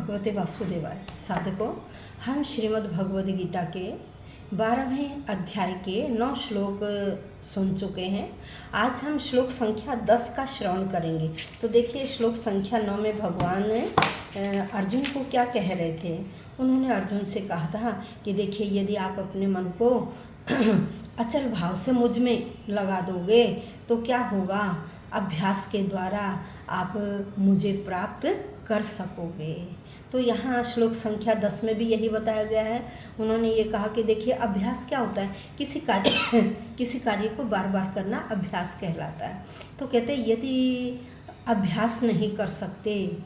भगवते वासुदेवाय। साधकों, हम श्रीमद् भगवद गीता के 12वें अध्याय के 9 श्लोक सुन चुके हैं। आज हम श्लोक संख्या 10 का श्रवण करेंगे। तो देखिए, श्लोक संख्या 9 में भगवान अर्जुन को क्या कह रहे थे। उन्होंने अर्जुन से कहा था कि देखिए, यदि आप अपने मन को अचल भाव से मुझ में लगा दोगे तो क्या होगा, अभ्यास के द्वारा आप मुझे प्राप्त कर सकोगे। तो यहाँ श्लोक संख्या 10 में भी यही बताया गया है। उन्होंने ये कहा कि देखिए, अभ्यास क्या होता है, किसी कार्य को बार बार करना अभ्यास कहलाता है। तो कहते हैं, यदि अभ्यास नहीं कर सकते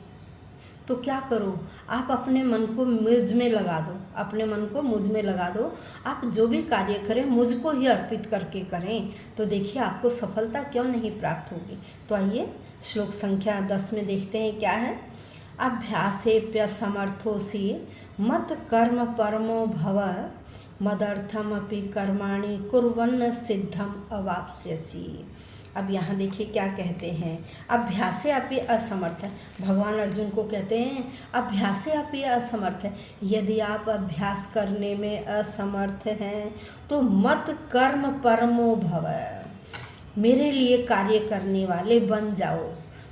तो क्या करो, आप अपने मन को मुझ में लगा दो, अपने मन को मुझ में लगा दो। आप जो भी कार्य करें मुझको ही अर्पित करके करें, तो देखिए आपको सफलता क्यों नहीं प्राप्त होगी। तो आइए श्लोक संख्या 10 में देखते हैं क्या है। अभ्यासेऽप्यसमर्थोऽसि मत् कर्म परमो भव, मदर्थमपि कर्माणि कुर्वन् सिद्धम अवाप्स्यसि। अब यहाँ देखिए क्या कहते हैं, अभ्यासे अपि असमर्थ है। भगवान अर्जुन को कहते हैं अभ्यासे अपि असमर्थ है। यदि आप अभ्यास करने में असमर्थ हैं तो मत कर्म परमो भव, मेरे लिए कार्य करने वाले बन जाओ।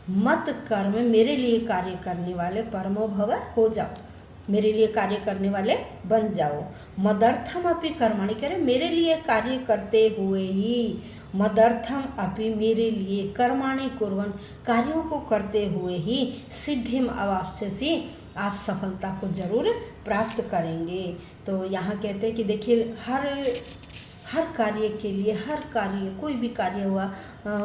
मत कर्म, मेरे लिए कार्य करने वाले परमो भव हो जाओ, मेरे लिए कार्य करने वाले बन जाओ। मदर्थम अपि कर्माणि, कह रहे मेरे लिए कार्य करते हुए ही, मदर्थम अपि मेरे लिए, कर्माणि कुर्वन्, कार्यों को करते हुए ही, सिद्धिम अवाप्स्यसि, आप सफलता को जरूर प्राप्त करेंगे। तो यहाँ कहते हैं कि देखिए, हर कार्य के लिए, हर कार्य, कोई भी कार्य हुआ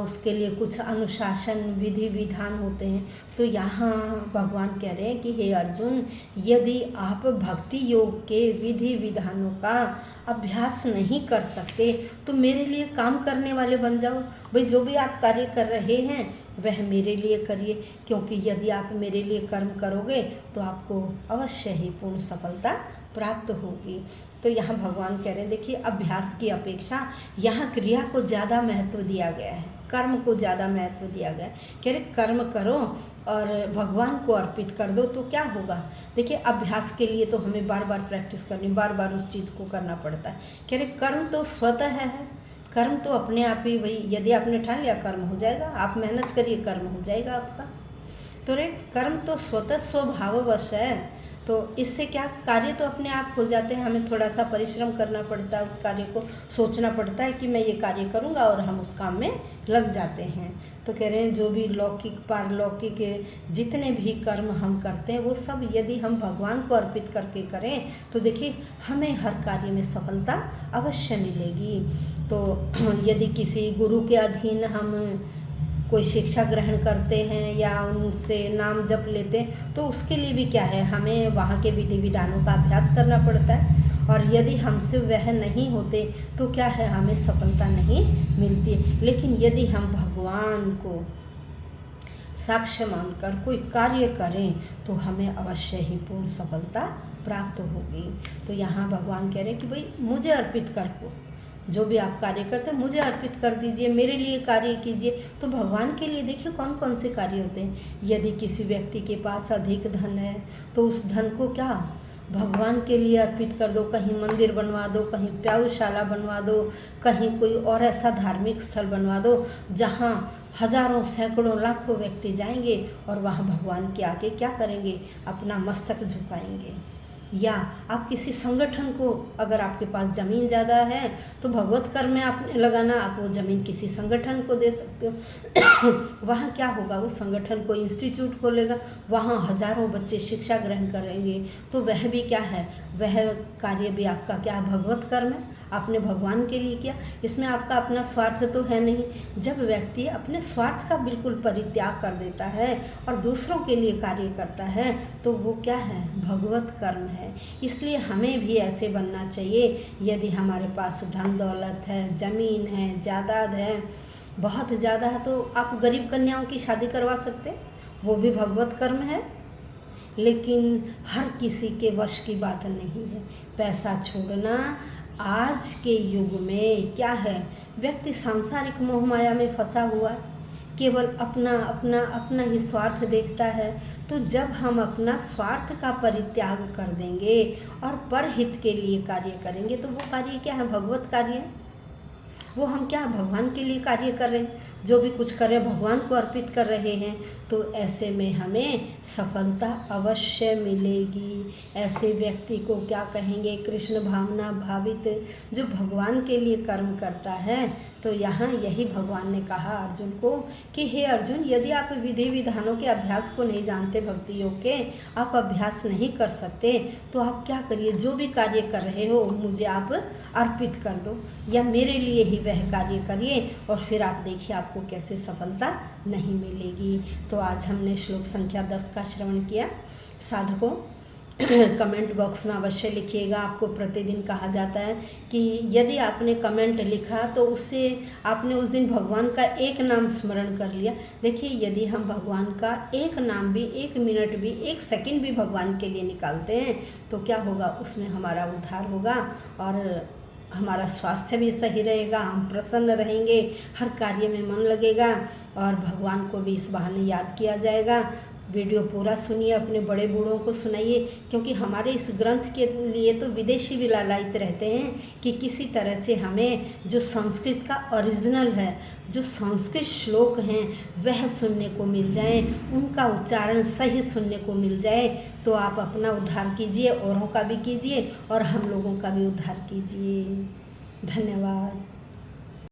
उसके लिए कुछ अनुशासन, विधि विधान होते हैं। तो यहाँ भगवान कह रहे हैं कि हे अर्जुन, यदि आप भक्ति योग के विधि विधानों का अभ्यास नहीं कर सकते तो मेरे लिए काम करने वाले बन जाओ। भाई, जो भी आप कार्य कर रहे हैं वह मेरे लिए करिए, क्योंकि यदि आप मेरे लिए कर्म करोगे तो आपको अवश्य ही पूर्ण सफलता प्राप्त होगी। तो यहाँ भगवान कह रहे हैं देखिए, अभ्यास की अपेक्षा यहाँ क्रिया को ज़्यादा महत्व दिया गया है, कर्म को ज़्यादा महत्व दिया गया है। कह रहे कर्म करो और भगवान को अर्पित कर दो तो क्या होगा। देखिए, अभ्यास के लिए तो हमें बार बार प्रैक्टिस करनी, बार बार उस चीज़ को करना पड़ता है। कह रहे कर्म तो स्वतः है, कर्म तो अपने आप ही, वही यदि आपने ठान लिया कर्म हो जाएगा, आप मेहनत करिए कर्म हो जाएगा आपका। तो रे कर्म तो स्वतः स्वभाववश है। तो इससे क्या, कार्य तो अपने आप हो जाते हैं, हमें थोड़ा सा परिश्रम करना पड़ता है, उस कार्य को सोचना पड़ता है कि मैं ये कार्य करूँगा, और हम उस काम में लग जाते हैं। तो कह रहे हैं जो भी लौकिक पारलौकिक जितने भी कर्म हम करते हैं वो सब यदि हम भगवान को अर्पित करके करें तो देखिए हमें हर कार्य में सफलता अवश्य मिलेगी। तो यदि किसी गुरु के अधीन हम कोई शिक्षा ग्रहण करते हैं या उनसे नाम जप लेते हैं तो उसके लिए भी क्या है, हमें वहाँ के विधि विधानों का अभ्यास करना पड़ता है। और यदि हमसे वह नहीं होते तो क्या है, हमें सफलता नहीं मिलती है। लेकिन यदि हम भगवान को साक्ष्य मानकर कोई कार्य करें तो हमें अवश्य ही पूर्ण सफलता प्राप्त होगी। तो यहाँ भगवान कह रहे हैं कि भाई मुझे अर्पित कर को, जो भी आप कार्य करते हैं मुझे अर्पित कर दीजिए, मेरे लिए कार्य कीजिए। तो भगवान के लिए देखिए कौन कौन से कार्य होते हैं। यदि किसी व्यक्ति के पास अधिक धन है तो उस धन को क्या, भगवान के लिए अर्पित कर दो। कहीं मंदिर बनवा दो, कहीं प्याऊशाला बनवा दो, कहीं कोई और ऐसा धार्मिक स्थल बनवा दो जहाँ हजारों सैकड़ों लाखों व्यक्ति जाएंगे और वहाँ भगवान के आगे क्या करेंगे, अपना मस्तक झुकाएंगे। या आप किसी संगठन को, अगर आपके पास ज़मीन ज़्यादा है तो भगवत कर्म में आपने लगाना, आप वो ज़मीन किसी संगठन को दे सकते हो। वहाँ क्या होगा, वो संगठन को इंस्टीट्यूट खोलेगा, वहाँ हजारों बच्चे शिक्षा ग्रहण करेंगे। तो वह भी क्या है, वह कार्य भी आपका क्या, भगवत कर्म है, आपने भगवान के लिए किया। इसमें आपका अपना स्वार्थ तो है नहीं। जब व्यक्ति अपने स्वार्थ का बिल्कुल परित्याग कर देता है और दूसरों के लिए कार्य करता है तो वो क्या है, भगवत कर्म है। इसलिए हमें भी ऐसे बनना चाहिए। यदि हमारे पास धन दौलत है, ज़मीन है, जायदाद है, बहुत ज़्यादा है, तो आप गरीब कन्याओं की शादी करवा सकते हैं, वो भी भगवत कर्म है। लेकिन हर किसी के वश की बात नहीं है। पैसा छोड़ना आज के युग में क्या है, व्यक्ति सांसारिक मोह माया में फंसा हुआ है। केवल अपना अपना अपना ही स्वार्थ देखता है। तो जब हम अपना स्वार्थ का परित्याग कर देंगे और परहित के लिए कार्य करेंगे, तो वो कार्य क्या है? भगवत कार्य है। वो हम क्या भगवान के लिए कार्य कर रहे हैं, जो भी कुछ कर रहे हैं भगवान को अर्पित कर रहे हैं। तो ऐसे में हमें सफलता अवश्य मिलेगी। ऐसे व्यक्ति को क्या कहेंगे? कृष्ण भावना भावित, जो भगवान के लिए कर्म करता है। तो यहाँ यही भगवान ने कहा अर्जुन को कि हे अर्जुन, यदि आप विधि विधानों के अभ्यास को नहीं जानते, भक्ति योग के आप अभ्यास नहीं कर सकते, तो आप क्या करिए? जो भी कार्य कर रहे हो मुझे आप अर्पित कर दो, या मेरे लिए ही वह कार्य करिए, और फिर आप देखिए आपको कैसे सफलता नहीं मिलेगी। तो आज हमने श्लोक संख्या 10 का श्रवण किया। साधकों, कमेंट बॉक्स में अवश्य लिखिएगा। आपको प्रतिदिन कहा जाता है कि यदि आपने कमेंट लिखा तो उससे आपने उस दिन भगवान का एक नाम स्मरण कर लिया। देखिए, यदि हम भगवान का एक नाम भी, 1 मिनट भी, 1 सेकंड भी भगवान के लिए निकालते हैं तो क्या होगा? उसमें हमारा उद्धार होगा और हमारा स्वास्थ्य भी सही रहेगा, हम प्रसन्न रहेंगे, हर कार्य में मन लगेगा और भगवान को भी इस बहाने याद किया जाएगा। वीडियो पूरा सुनिए, अपने बड़े बूढ़ों को सुनाइए, क्योंकि हमारे इस ग्रंथ के लिए तो विदेशी भी लालायित रहते हैं कि किसी तरह से हमें जो संस्कृत का ओरिजिनल है, जो संस्कृत श्लोक हैं वह सुनने को मिल जाए, उनका उच्चारण सही सुनने को मिल जाए। तो आप अपना उद्धार कीजिए, औरों का भी कीजिए और हम लोगों का भी उद्धार कीजिए। धन्यवाद।